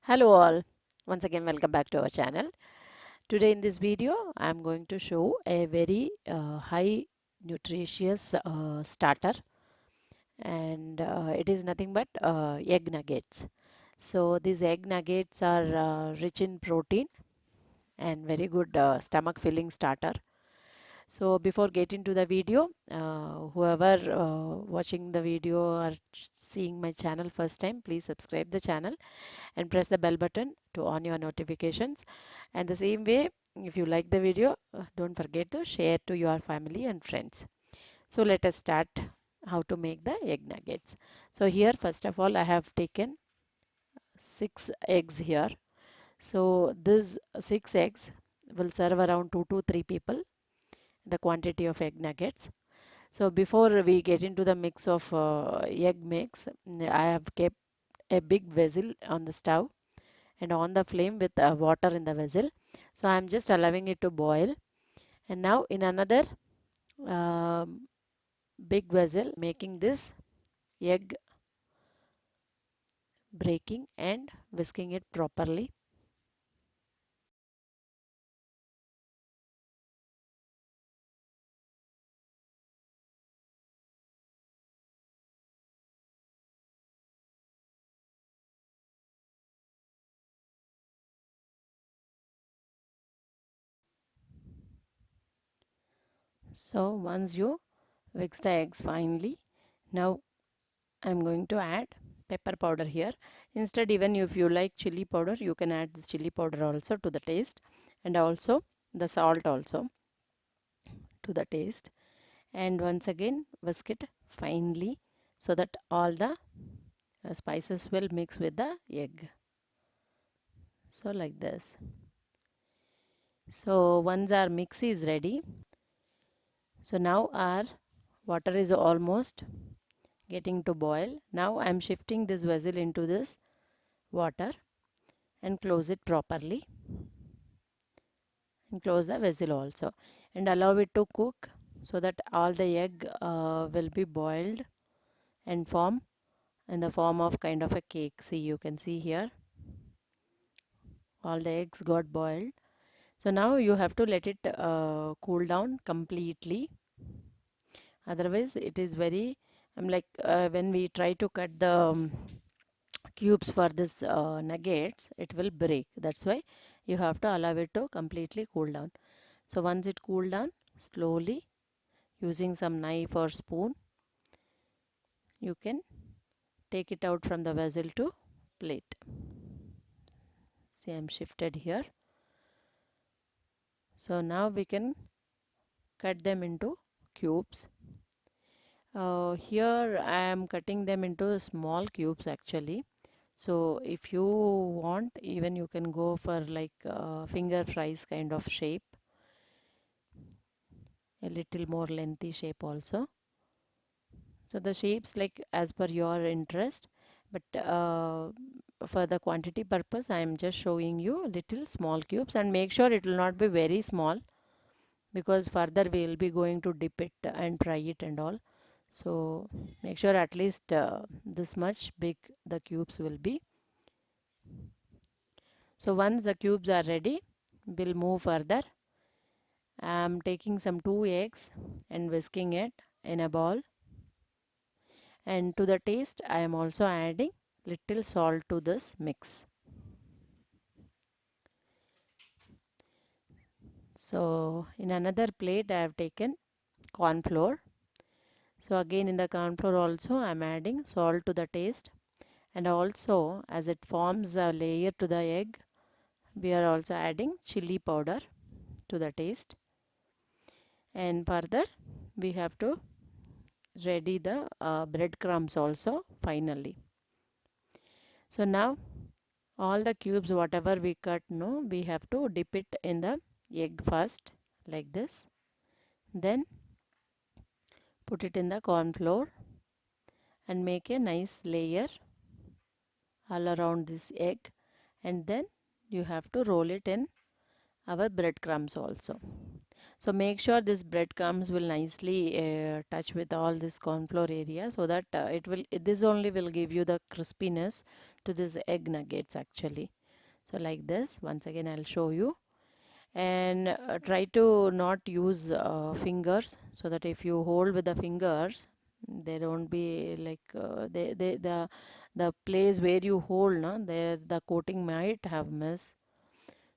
Hello all, once again welcome back to our channel. Today in this video I am going to show a very high nutritious starter, and it is nothing but egg nuggets. So these egg nuggets are rich in protein and very good stomach filling starter. So before getting to the video, whoever watching the video or seeing my channel first time, please subscribe the channel and press the bell button to on your notifications. And the same way, if you like the video, don't forget to share to your family and friends. So let us start how to make the egg nuggets. So here, first of all, I have taken 6 eggs here. So this 6 eggs will serve around 2 to 3 people, the quantity of egg nuggets. So before we get into the mix of egg mix, I have kept a big vessel on the stove and on the flame with water in the vessel. So I'm just allowing it to boil. And now in another um, big vessel, making this egg breaking and whisking it properly. So once you whisk the eggs finely, now I'm going to add pepper powder here. Instead, even if you like chili powder, you can add the chili powder also to the taste, and also the salt also to the taste. And once again whisk it finely so that all the spices will mix with the egg. So like this. So once our mix is ready, so now our water is almost getting to boil. Now I'm shifting this vessel into this water and close it properly, and close the vessel also, and allow it to cook so that all the egg will be boiled and form in the form of kind of a cake. See, you can see here all the eggs got boiled. So now you have to let it cool down completely. Otherwise, it is very, I'm like, when we try to cut the cubes for this nuggets, it will break. That's why you have to allow it to completely cool down. So once it cool down, slowly using some knife or spoon, you can take it out from the vessel to plate. See, I'm shifted here. So now we can cut them into cubes. Here I am cutting them into small cubes actually. So if you want, even you can go for like finger fries kind of shape, a little more lengthy shape also. So the shapes like as per your interest, but for the quantity purpose, I am just showing you little small cubes, and make sure it will not be very small because further we will be going to dip it and fry it and all. So make sure at least this much big the cubes will be. So once the cubes are ready, we'll move further. I'm taking some 2 eggs and whisking it in a bowl. And to the taste, I am also adding little salt to this mix. So in another plate, I have taken corn flour. So again in the corn flour also, I am adding salt to the taste. And also as it forms a layer to the egg, we are also adding chili powder to the taste. And further, we have to ready the breadcrumbs also finally. So now all the cubes whatever we cut, no, we have to dip it in the egg first like this. Then put it in the corn flour and make a nice layer all around this egg, and then you have to roll it in our breadcrumbs also. So make sure this breadcrumbs will nicely touch with all this corn flour area, so that this only will give you the crispiness to this egg nuggets actually. So like this, once again I'll show you. And try to not use fingers, so that if you hold with the fingers, they don't be like the place where you hold, na, there the coating might have missed.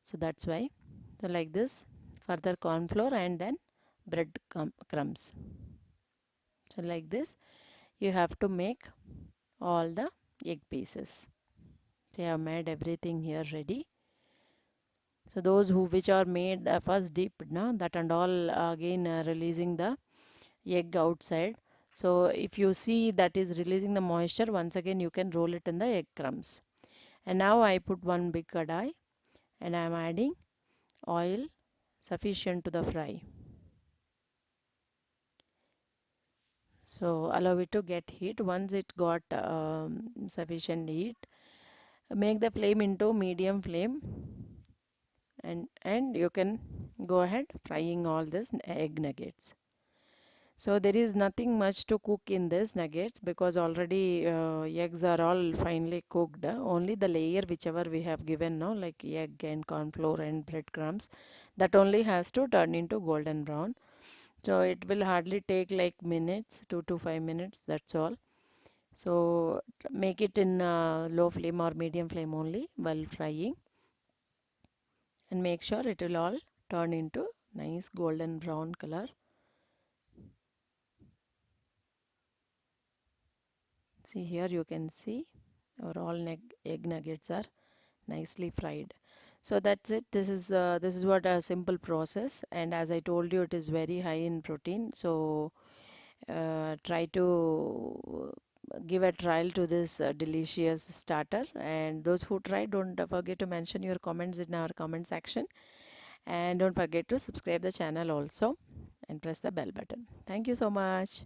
So that's why. So like this, further corn flour and then bread crumbs. So like this, you have to make all the egg pieces. So I have made everything here ready. So those who which are made first dipped, na, that and all again releasing the egg outside. So if you see that is releasing the moisture, once again you can roll it in the egg crumbs. And now I put one big kadai and I am adding oil sufficient to the fry. So allow it to get heat. Once it got sufficient heat, make the flame into medium flame, and you can go ahead frying all this egg nuggets. So there is nothing much to cook in this nuggets, because already eggs are all finely cooked. Only the layer whichever we have given now, like egg and corn flour and breadcrumbs, that only has to turn into golden brown. So it will hardly take like minutes, 2 to 5 minutes, that's all. So make it in low flame or medium flame only while frying, and make sure it will all turn into nice golden brown color. See here, you can see our all egg nuggets are nicely fried. So that's it. This is what a simple process, and as I told you, it is very high in protein. So try to give a trial to this delicious starter. And those who try, don't forget to mention your comments in our comment section, and don't forget to subscribe the channel also and press the bell button. Thank you so much.